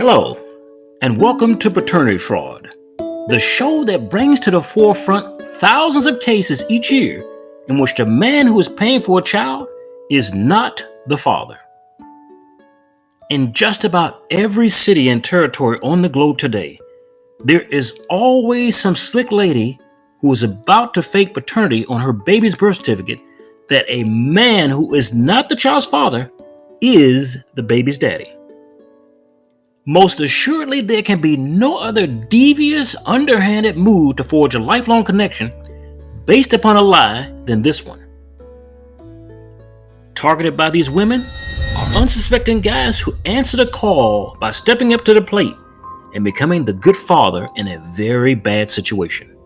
Hello, and welcome to Paternity Fraud, the show that brings to the forefront thousands of cases each year in which the man who is paying for a child is not the father. In just about every city and territory on the globe today, there is always some slick lady who is about to fake paternity on her baby's birth certificate that a man who is not the child's father is the baby's daddy. Most assuredly, there can be no other devious, underhanded move to forge a lifelong connection based upon a lie than this one. Targeted by these women are unsuspecting guys who answer the call by stepping up to the plate and becoming the good father in a very bad situation.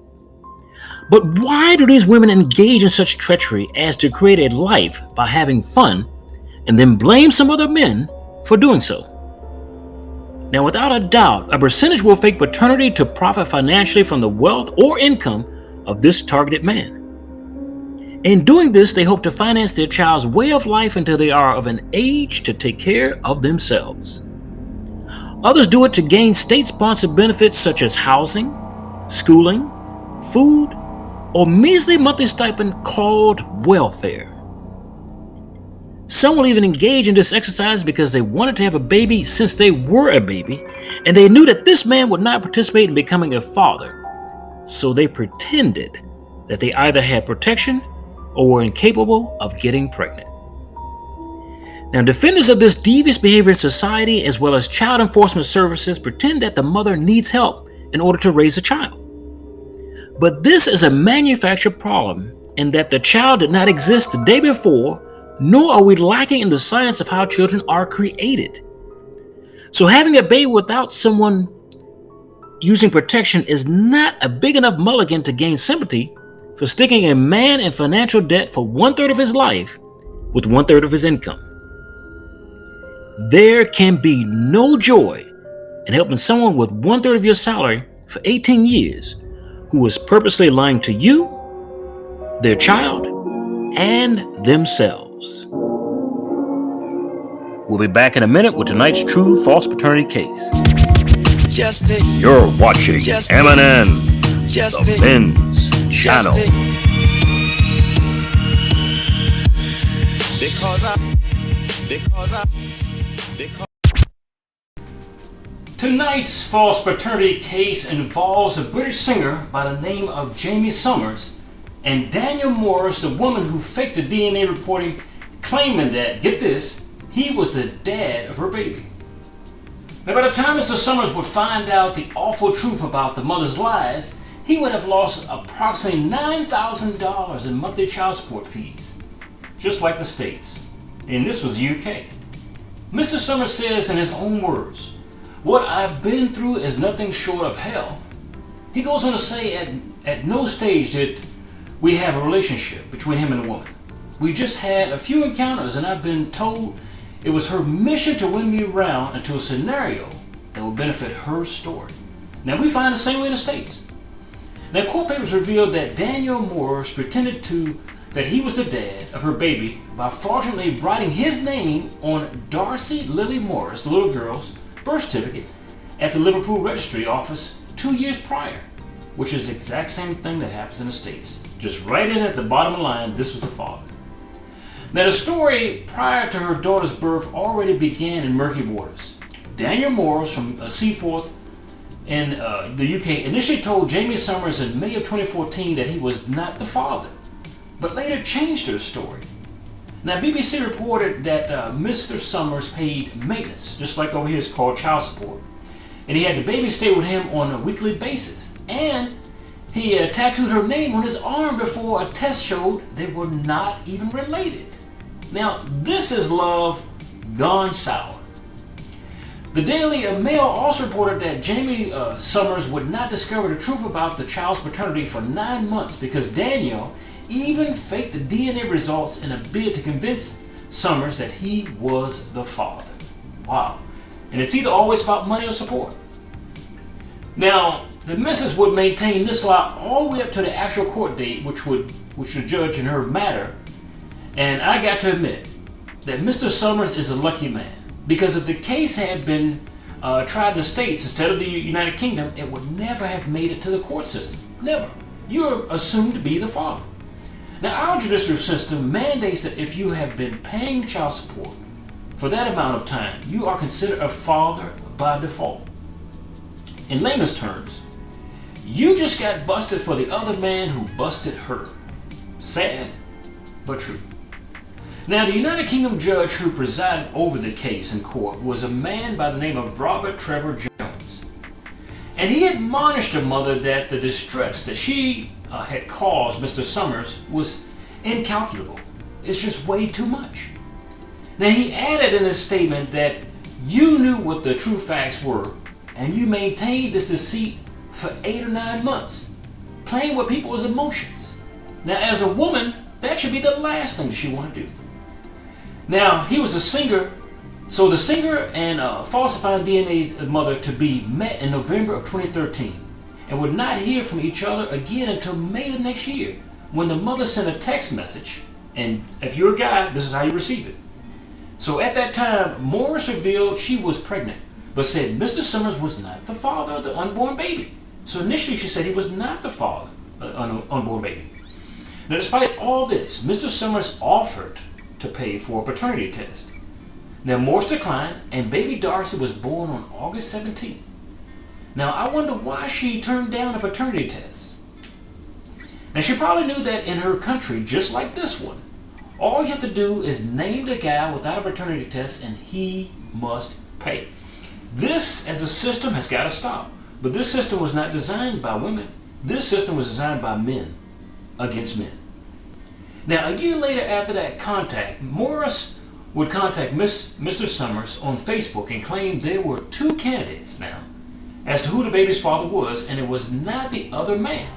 But why do these women engage in such treachery as to create a life by having fun and then blame some other men for doing so? Now, without a doubt, a percentage will fake paternity to profit financially from the wealth or income of this targeted man. In doing this, they hope to finance their child's way of life until they are of an age to take care of themselves. Others do it to gain state-sponsored benefits such as housing, schooling, food, or measly monthly stipend called welfare. Some will even engage in this exercise because they wanted to have a baby since they were a baby, and they knew that this man would not participate in becoming a father. So they pretended that they either had protection or were incapable of getting pregnant. Now, defenders of this devious behavior in society, as well as child enforcement services, pretend that the mother needs help in order to raise a child. But this is a manufactured problem in that the child did not exist the day before, nor are we lacking in the science of how children are created. So having a baby without someone using protection is not a big enough mulligan to gain sympathy for sticking a man in financial debt for 1/3 of his life with 1/3 of his income. There can be no joy in helping someone with 1/3 of your salary for 18 years who is purposely lying to you, their child, and themselves. We'll be back in a minute with tonight's true false paternity case. You're watching MNN, the Men's Channel. Tonight's false paternity case involves a British singer by the name of Jamie Summers and Daniel Morris, the woman who faked the DNA reporting, claiming that, get this, he was the dad of her baby. Now, by the time Mr. Summers would find out the awful truth about the mother's lies, he would have lost approximately $9,000 in monthly child support fees, just like the States. And this was the UK. Mr. Summers says in his own words, "What I've been through is nothing short of hell." He goes on to say at no stage did we have a relationship between him and the woman. We just had a few encounters, and I've been told it was her mission to win me around into a scenario that would benefit her story. Now, we find the same way in the States. Now, court papers revealed that Daniel Morris pretended that he was the dad of her baby by fraudulently writing his name on Darcy Lily Morris, the little girl's birth certificate, at the Liverpool Registry Office 2 years prior, which is the exact same thing that happens in the States. Just right in at the bottom line, this was the father. Now, the story prior to her daughter's birth already began in murky waters. Daniel Morris from Seaforth in the UK initially told Jamie Summers in May of 2014 that he was not the father, but later changed her story. Now, BBC reported that Mr. Summers paid maintenance, just like over here it's called child support, and he had the baby stay with him on a weekly basis, and he tattooed her name on his arm before a test showed they were not even related. Now, this is love gone sour. The Daily Mail also reported that Jamie Summers would not discover the truth about the child's paternity for 9 months because Daniel even faked the DNA results in a bid to convince Summers that he was the father. Wow. And it's either always about money or support. Now, the missus would maintain this lie all the way up to the actual court date, which the judge in her matter. And I got to admit that Mr. Summers is a lucky man, because if the case had been tried in the States instead of the United Kingdom, it would never have made it to the court system. Never. You're assumed to be the father. Now, our judicial system mandates that if you have been paying child support for that amount of time, you are considered a father by default. In layman's terms, you just got busted for the other man who busted her. Sad, but true. Now, the United Kingdom judge who presided over the case in court was a man by the name of Robert Trevor Jones. And he admonished the mother that the distress that she had caused Mr. Summers was incalculable. It's just way too much. Now, he added in his statement that you knew what the true facts were, and you maintained this deceit for 8 or 9 months, playing with people's emotions. Now, as a woman, that should be the last thing she want to do. Now, he was a singer, so the singer and falsified DNA mother to be met in November of 2013 and would not hear from each other again until May the next year, when the mother sent a text message, and if you're a guy, this is how you receive it. So at that time, Morris revealed she was pregnant, but said Mr. Summers was not the father of the unborn baby. So initially she said he was not the father of the unborn baby. Now, despite all this, Mr. Summers offered to pay for a paternity test. Now, Morris declined, and baby Darcy was born on August 17th. Now, I wonder why she turned down a paternity test. Now, she probably knew that in her country, just like this one, all you have to do is name the guy without a paternity test, and he must pay. This, as a system, has got to stop. But this system was not designed by women. This system was designed by men against men. Now, a year later after that contact, Morris would contact Mr. Summers on Facebook and claim there were 2 candidates now as to who the baby's father was, and it was not the other man.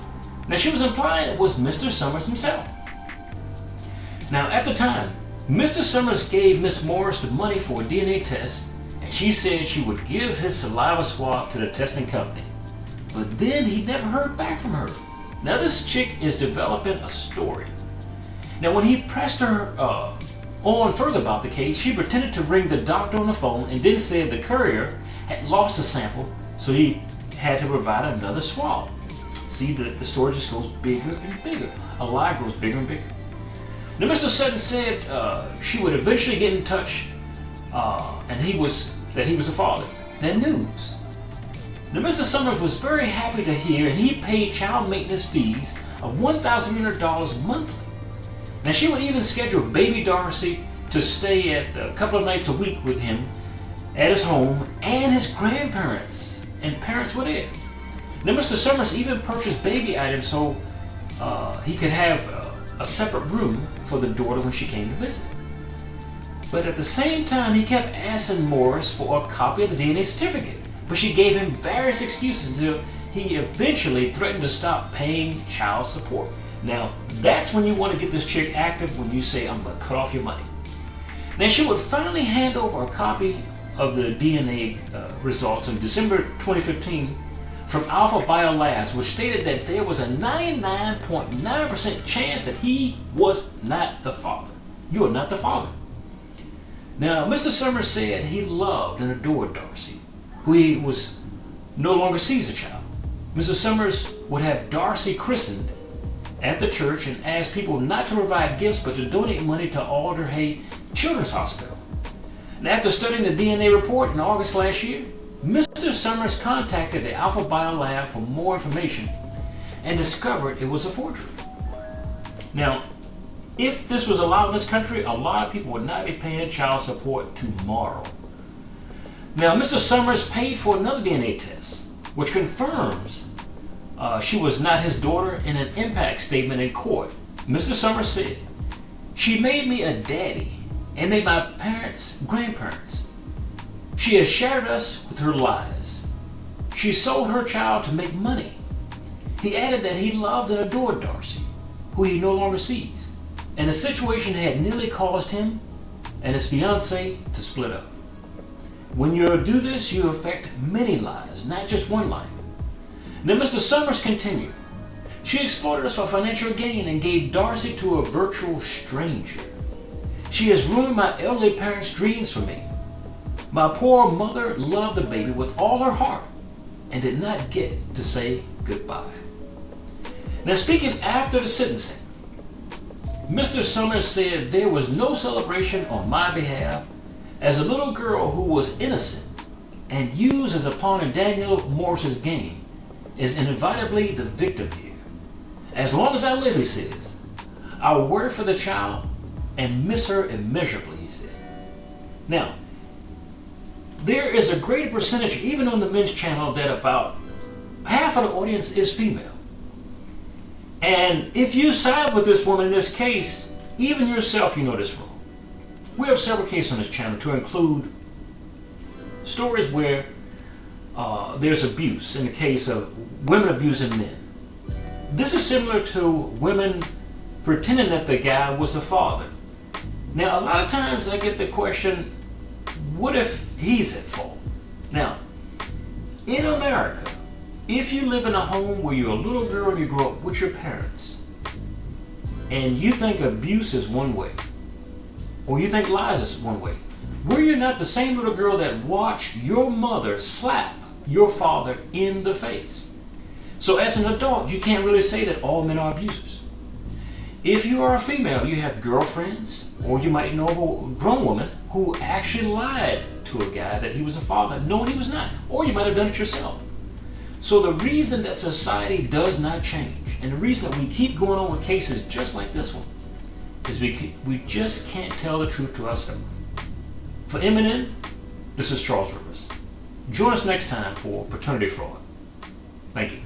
Now, she was implying it was Mr. Summers himself. Now, at the time, Mr. Summers gave Miss Morris the money for a DNA test, and she said she would give his saliva swab to the testing company. But then he never heard back from her. Now, this chick is developing a story. Now, when he pressed her on further about the case, she pretended to ring the doctor on the phone and then said the courier had lost a sample, so he had to provide another swab. See, the story just goes bigger and bigger. A lie grows bigger and bigger. Now, Mr. Sutton said she would eventually get in touch, and he was the father. Now, news. Now, Mr. Summers was very happy to hear, and he paid child maintenance fees of $1,300 monthly. Now, she would even schedule baby Darcy to stay at a couple of nights a week with him at his home, and his grandparents and parents were there. Now, Mr. Summers even purchased baby items so he could have a separate room for the daughter when she came to visit. But at the same time, he kept asking Morris for a copy of the DNA certificate, but she gave him various excuses until he eventually threatened to stop paying child support. Now, that's when you want to get this chick active, when you say, I'm going to cut off your money. Now, she would finally hand over a copy of the DNA results in December 2015 from Alpha Biolabs, which stated that there was a 99.9% chance that he was not the father. You are not the father. Now, Mr. Summers said he loved and adored Darcy, who he was no longer sees a child. Mr. Summers would have Darcy christened at the church and asked people not to provide gifts but to donate money to Alder Hay Children's Hospital. And after studying the DNA report in August last year, Mr. Summers contacted the Alpha Biolab for more information and discovered it was a forgery. Now, if this was allowed in this country, a lot of people would not be paying child support tomorrow. Now, Mr. Summers paid for another DNA test, which confirms she was not his daughter. In an impact statement in court, Mr. Summers said, "She made me a daddy and made my parents grandparents. She has shattered us with her lies. She sold her child to make money." He added that he loved and adored Darcy, who he no longer sees, and the situation had nearly caused him and his fiancée to split up. When you do this, you affect many lives, not just one life. Now, Mr. Summers continued, "She exploited us for financial gain and gave Darcy to a virtual stranger. She has ruined my elderly parents' dreams for me. My poor mother loved the baby with all her heart and did not get to say goodbye. Now, speaking after the sentencing, Mr. Summers said there was no celebration on my behalf, as a little girl who was innocent and used as a pawn in Daniel Morris's game is inevitably the victim here. As long as I live, he says, I will worry for the child and miss her immeasurably, he said. Now, there is a greater percentage, even on the men's channel, that about half of the audience is female. And if you side with this woman in this case, even yourself, you know this wrong. We have several cases on this channel to include stories where there's abuse in the case of women abusing men. This is similar to women pretending that the guy was the father. Now, a lot of times I get the question, what if he's at fault? Now, in America, if you live in a home where you're a little girl and you grow up with your parents, and you think abuse is one way, or you think lies is one way, were you not the same little girl that watched your mother slap your father in the face? So as an adult, you can't really say that all men are abusers. If you are a female, you have girlfriends, or you might know a grown woman who actually lied to a guy that he was a father, knowing he was not, or you might have done it yourself. So the reason that society does not change, and the reason that we keep going on with cases just like this one, is we just can't tell the truth to ourselves. For MNN, this is Charles Rivers. Join us next time for Paternity Fraud. Thank you.